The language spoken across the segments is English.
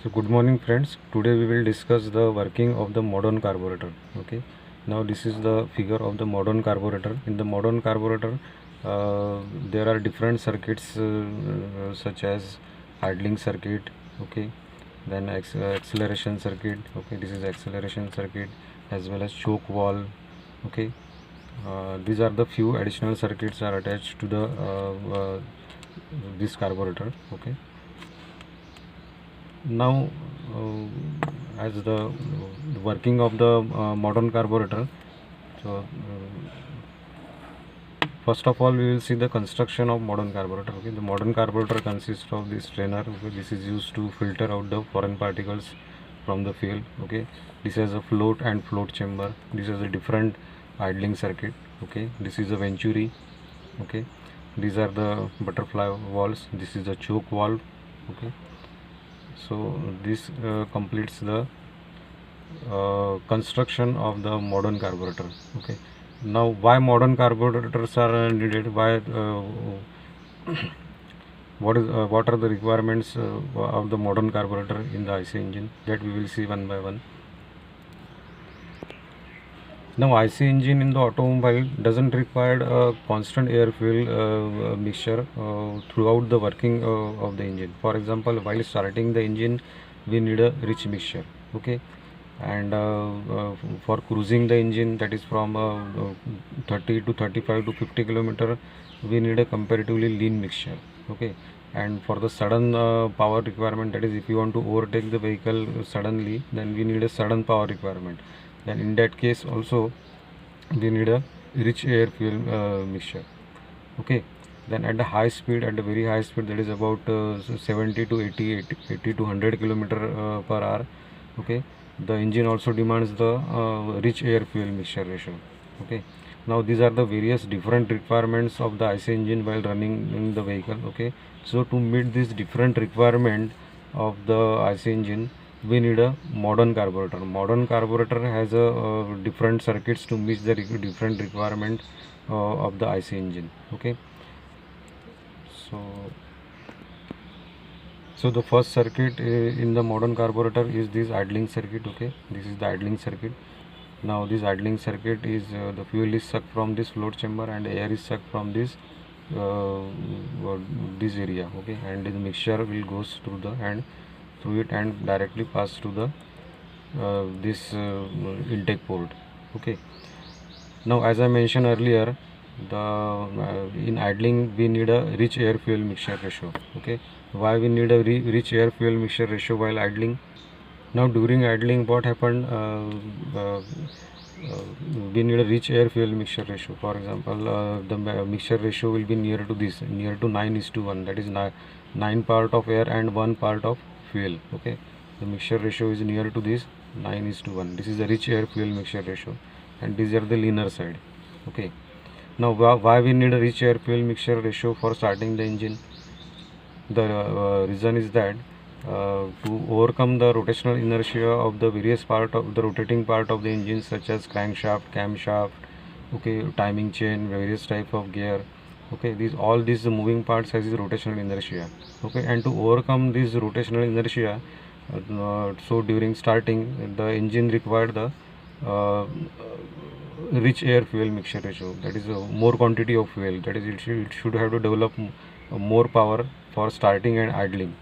So good morning friends. Today we will discuss the working of the modern carburetor. Okay. Now this is the figure of the modern carburetor. In the modern carburetor, there are different circuits such as idling circuit. Okay. Then acceleration circuit. Okay. This is acceleration circuit as well as choke valve. Okay. These are the few additional circuits are attached to the this carburetor. Okay. Now as the working of the modern carburetor, so first of all we will see the construction of modern carburetor. Okay, the modern carburetor consists of this strainer. Okay, this is used to filter out the foreign particles from the fuel. Okay, this has a float and float chamber. This is a different idling circuit. Okay, this is a venturi. Okay, these are the butterfly valves. This is the choke valve. Okay, so this completes the construction of the modern carburetor. Okay, now why modern carburetors are needed? Why what are the requirements of the modern carburetor in the IC engine? That we will see one by one. Now IC engine in the automobile doesn't require a constant air fuel mixture throughout the working of the engine. For example, while starting the engine we need a rich mixture. Okay, and for cruising the engine, that is from 30 to 35 to 50 kilometer, we need a comparatively lean mixture. Okay, and for the sudden power requirement, that is if you want to overtake the vehicle suddenly, then we need a sudden power requirement. Then in that case also we need a rich air fuel mixture. Okay, then at the high speed, at the very high speed, that is about 70 to 80 to 100 kilometer per hour. Okay, the engine also demands the rich air fuel mixture ratio. Okay, now these are the various different requirements of the IC engine while running in the vehicle. Okay, so to meet this different requirement of the IC engine, we need a modern carburetor. Modern carburetor has a different circuits to meet the different requirement of the IC engine. Okay, so the first circuit in the modern carburetor is this idling circuit. Okay, this is the idling circuit. Now this idling circuit is the fuel is sucked from this float chamber and air is sucked from this this area. Okay, and the mixture will goes through it and directly pass to the this intake port. Okay, now as I mentioned earlier, the in idling we need a rich air fuel mixture ratio. Okay, why we need a rich air fuel mixture ratio while idling? Now during idling what happened, we need a rich air fuel mixture ratio. For example, the mixture ratio will be near to this, near to 9:1, that is 9 part of air and 1 part of fuel. Okay, the mixture ratio is near to this 9:1. This is the rich air fuel mixture ratio and these are the leaner side. Okay, now why we need a rich air fuel mixture ratio for starting the engine? The reason is that to overcome the rotational inertia of the various part of the rotating part of the engine, such as crankshaft, camshaft, okay, timing chain, various type of gear. Okay, all these moving parts has this rotational inertia. Okay, and to overcome this rotational inertia, so during starting the engine required the rich air fuel mixture ratio, that is more quantity of fuel, that is it should have to develop more power for starting and idling.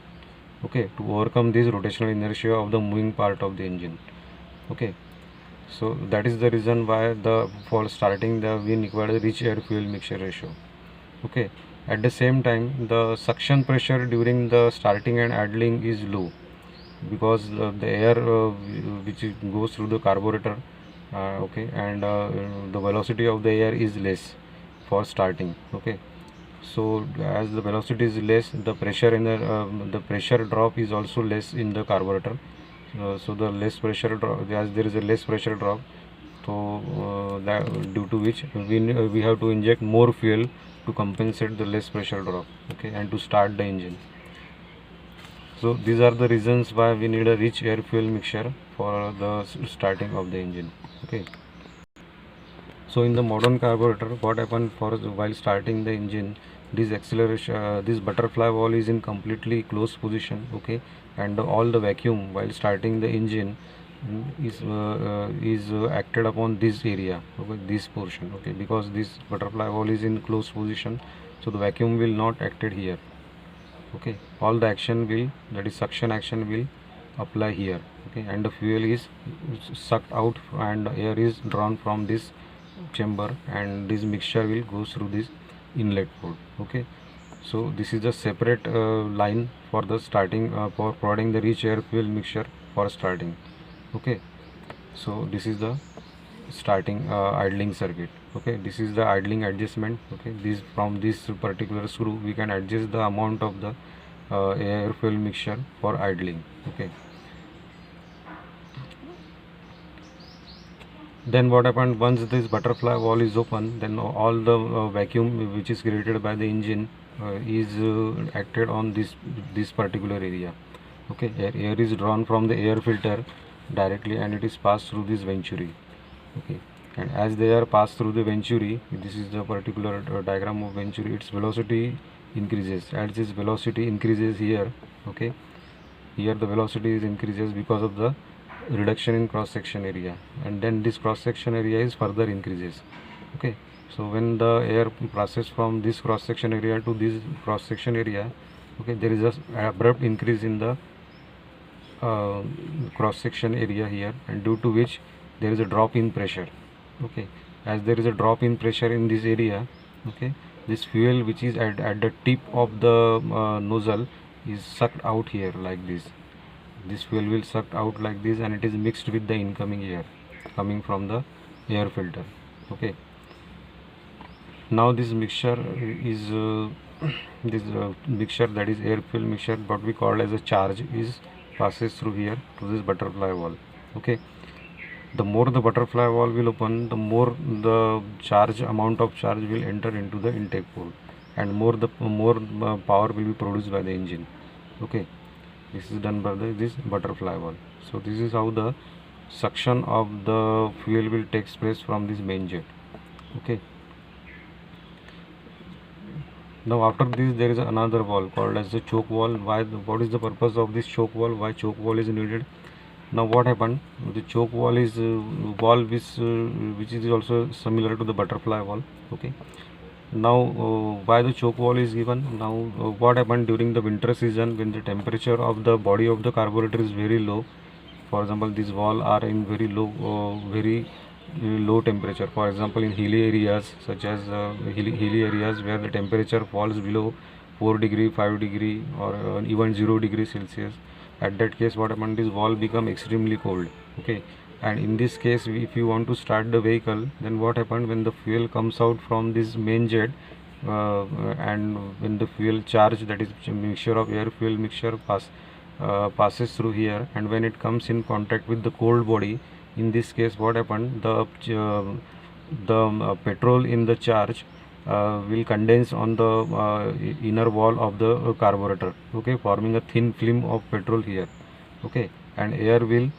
Okay, to overcome this rotational inertia of the moving part of the engine. Okay, so that is the reason why for starting we require a rich air fuel mixture ratio. Okay, at the same time the suction pressure during the starting and idling is low because the air which goes through the carburetor, okay, and the velocity of the air is less for starting. Okay, so as the velocity is less, the pressure in the pressure drop is also less in the carburetor. So the less pressure drop, as there is a less pressure drop, so that due to which we have to inject more fuel to compensate the less pressure drop. Okay, and to start the engine. So these are the reasons why we need a rich air fuel mixture for the starting of the engine. Okay, so in the modern carburetor, what happens for while starting the engine, this acceleration, this butterfly valve is in completely closed position, okay, and all the vacuum while starting the engine is acted upon this area, okay, this portion, okay, because this butterfly valve is in closed position, so the vacuum will not acted here, okay. All the action will, that is suction action, will apply here, okay, and the fuel is sucked out and air is drawn from this chamber, and this mixture will go through this inlet port, okay. So this is a separate line for the starting, for providing the rich air fuel mixture for starting, okay. So this is the starting idling circuit, okay. This is the idling adjustment, okay. This, from this particular screw we can adjust the amount of the air fuel mixture for idling, okay. Then what happened, once this butterfly valve is open, then all the vacuum which is created by the engine is acted on this particular area, okay. Air is drawn from the air filter directly and it is passed through this venturi, okay. And as they are passed through the venturi, this is the particular diagram of venturi, its velocity increases. As this velocity increases here, okay, here the velocity is increases because of the reduction in cross section area, and then this cross section area is further increases, okay. So when the air passes from this cross section area to this cross section area, okay, there is a abrupt increase in the cross section area here, and due to which there is a drop in pressure, okay. As there is a drop in pressure in this area, okay, this fuel which is at the tip of the nozzle is sucked out here like this. This fuel will sucked out like this, and it is mixed with the incoming air coming from the air filter, okay. Now this mixture is this mixture, that is air fuel mixture, what we call as a charge, is passes through here to this butterfly valve, okay. The more the butterfly valve will open, the more the charge, amount of charge will enter into the intake port, and more power will be produced by the engine, okay. This is done by this butterfly valve. So this is how the suction of the fuel will takes place from this main jet, okay. Now after this there is another valve called as the choke valve. What is the purpose of this choke valve? Why choke valve is needed? Now what happened? The choke valve is valve which is also similar to the butterfly valve, okay. Now why the choke valve is given? Now what happened during the winter season, when the temperature of the body of the carburetor is very low, for example these valves are in very low temperature, for example in hilly areas, such as hilly areas where the temperature falls below 4 degree, 5 degree, or even 0 degree Celsius. At that case what happened, this valve become extremely cold, okay. And in this case, if you want to start the vehicle, then what happened, when the fuel comes out from this main jet, and when the fuel charge, that is mixture of air fuel mixture, passes through here, and when it comes in contact with the cold body, in this case what happened, the petrol in the charge will condense on the inner wall of the carburetor, okay, forming a thin film of petrol here, okay. And air will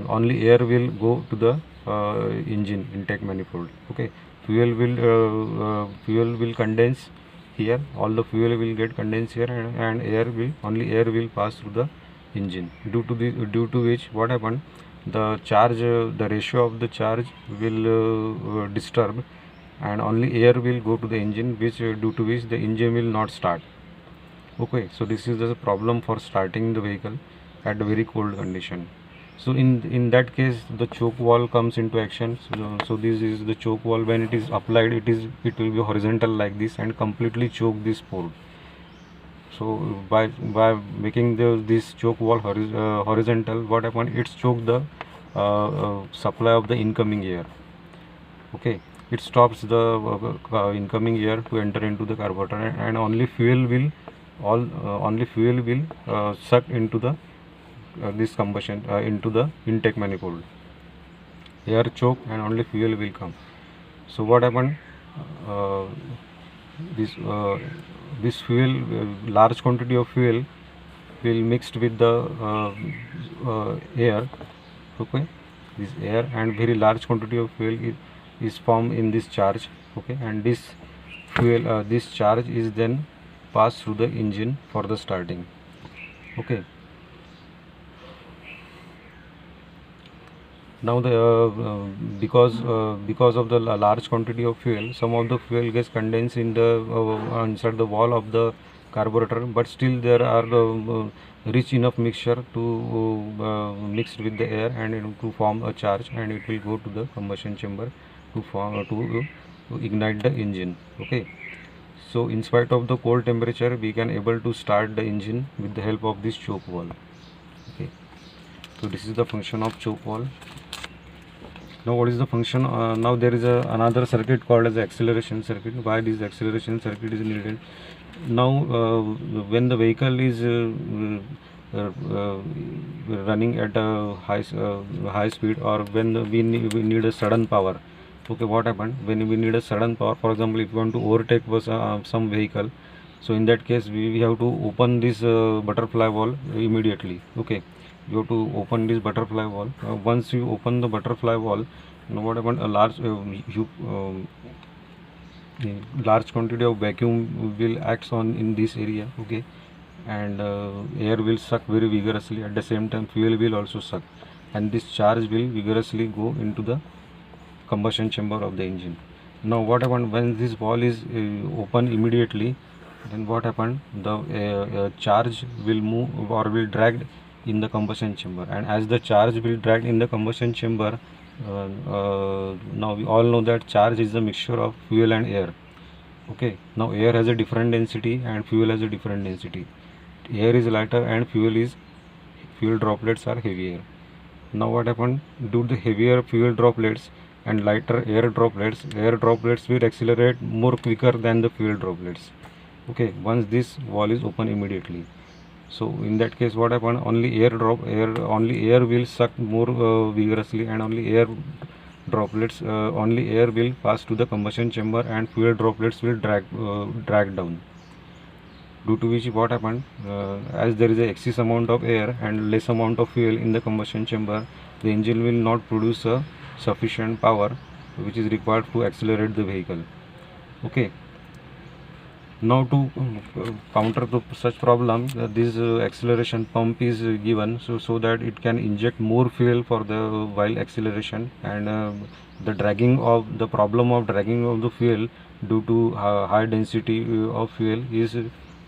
only air will go to the engine intake manifold, okay. Fuel will condense here, all the fuel will get condensed here, and only air will pass through the engine, due to which what happened, the charge, the ratio of the charge will disturb, and only air will go to the engine, which due to which the engine will not start, okay. So this is the problem for starting the vehicle at a very cold condition. So in that case the choke valve comes into action. So this is the choke valve. When it is applied, it will be horizontal like this and completely choke this port. So by making this choke valve horizontal, what happens, it's choke the supply of the incoming air, okay. It stops the incoming air to enter into the carburetor, and only fuel will suck into the this combustion into the intake manifold. Air choke and only fuel will come. So what happened, this fuel, large quantity of fuel will mixed with the air, okay. This air and very large quantity of fuel is formed in this charge, okay. And this fuel, this charge is then passed through the engine for the starting. Okay. Now because of the large quantity of fuel, some of the fuel gets condensed in the inside the wall of the carburetor, but still there are rich enough mixture to mixed with the air and to form a charge, and it will go to the combustion chamber to form to ignite the engine. Okay. So in spite of the cold temperature, we can able to start the engine with the help of this choke valve. Okay. So this is the function of choke valve. Now what is the function? Now there is another circuit called as the acceleration circuit. Why this acceleration circuit is needed? Now when the vehicle is running at a high speed, or when we need a sudden power. Okay, what happened when we need a sudden power? For example, if you want to overtake some vehicle, so in that case we have to open this butterfly valve immediately. Okay, you have to open this butterfly valve. Once you open the butterfly valve, what happened? A large quantity of vacuum will act on in this area. Okay, and air will suck very vigorously. At the same time, fuel will also suck, and this charge will vigorously go into the combustion chamber of the engine. Now what happened when this valve is open immediately? Then what happened? The charge will move or will drag in the combustion chamber, and as the charge will drag in the combustion chamber, now we all know that charge is a mixture of fuel and air. Okay, now air has a different density and fuel has a different density. Air is lighter and fuel droplets are heavier. Now what happened? Due to the heavier fuel droplets and lighter air droplets will accelerate more quicker than the fuel droplets. Okay, once this valve is open immediately. So in that case, what happened? Only air will suck more vigorously, and only air will pass to the combustion chamber, and fuel droplets will drag down. Due to which what happened, as there is a excess amount of air and less amount of fuel in the combustion chamber, the engine will not produce a sufficient power which is required to accelerate the vehicle. Okay. Now to counter such problem, this acceleration pump is given so that it can inject more fuel for the while acceleration, and the problem of dragging of the fuel due to high density of fuel is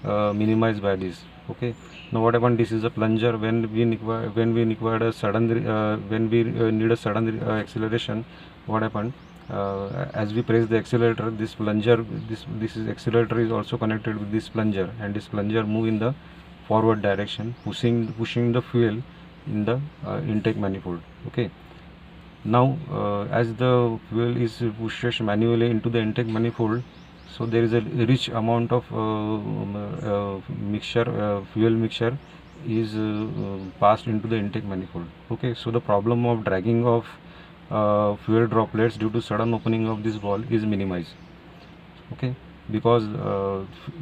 minimized by this. Okay. Now what happened? This is a plunger. When we need a sudden acceleration, what happened? As we press the accelerator, this accelerator is also connected with this plunger, and this plunger move in the forward direction, pushing the fuel in the intake manifold. Okay. Now as the fuel is pushed manually into the intake manifold, so there is a rich amount of fuel mixture is passed into the intake manifold. Okay, so the problem of dragging of fuel droplets due to sudden opening of this valve is minimized. Okay, because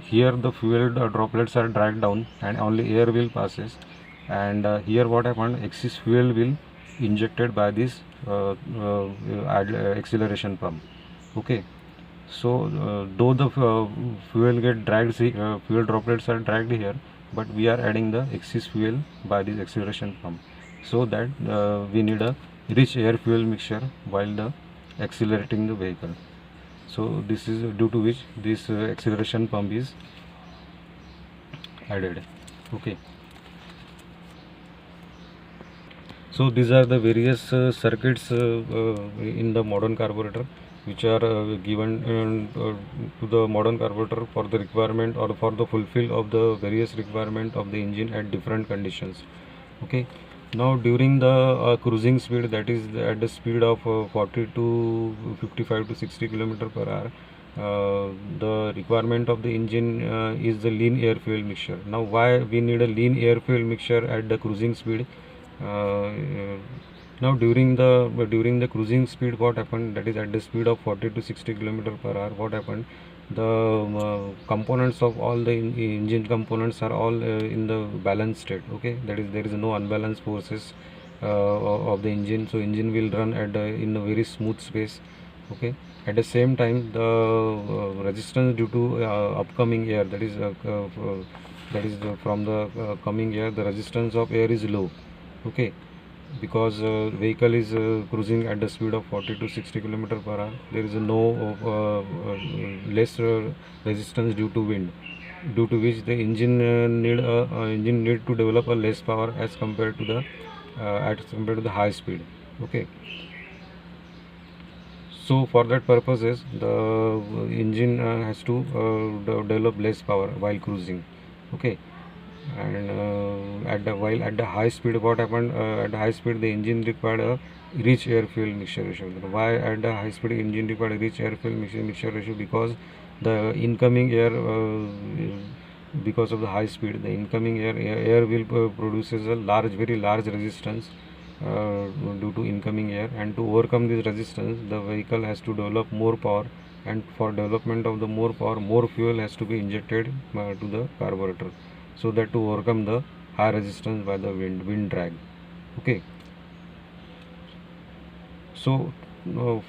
here the fuel droplets are dragged down and only air will passes, and here what happened, excess fuel will injected by this acceleration pump. Okay, so though the fuel get dragged, fuel droplets are dragged here, but we are adding the excess fuel by this acceleration pump, so that we need a rich air fuel mixture while accelerating the vehicle. So this is due to which this acceleration pump is added. Okay. So these are the various circuits in the modern carburetor, which are given to the modern carburetor for the requirement or for the fulfill of the various requirement of the engine at different conditions. Okay. Now during the cruising speed, that is at the speed of 40 to 55 to 60 km per hour, the requirement of the engine is the lean air fuel mixture. Now why we need a lean air fuel mixture at the cruising speed? Now during the cruising speed, what happened, that is at the speed of 40 to 60 km per hour, what happened, the components of all the engine components are all in the balanced state. Okay, that is there is no unbalanced forces of the engine, so engine will run at in a very smooth space. Okay, At the same time, the resistance due to upcoming air, from the coming air, the resistance of air is low. Okay, because vehicle is cruising at the speed of 40 to 60 km per hour. There is no less resistance due to wind, due to which the engine need to develop a less power as compared to the high speed. Okay, so for that purposes, the engine has to develop less power while cruising. Okay, and at the high speed, what happened, at the high speed the engine required a rich air fuel mixture ratio. Why at the high speed engine required a rich air fuel mixture ratio? Because the incoming air, because of the high speed, the incoming air will produces a very large resistance due to incoming air, and to overcome this resistance the vehicle has to develop more power, and for development of the more power, more fuel has to be injected to the carburetor, so that to overcome the high resistance by the wind drag. Okay, so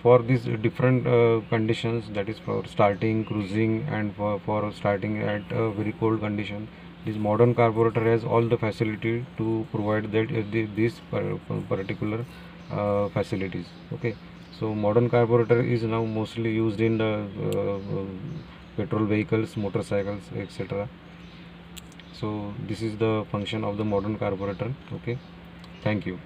for these different conditions, that is for starting, cruising, and for starting at a very cold condition, this modern carburetor has all the facility to provide that these particular facilities. Okay, so modern carburetor is now mostly used in the petrol vehicles, motorcycles, etc. So this is the function of the modern carburetor. Okay, thank you.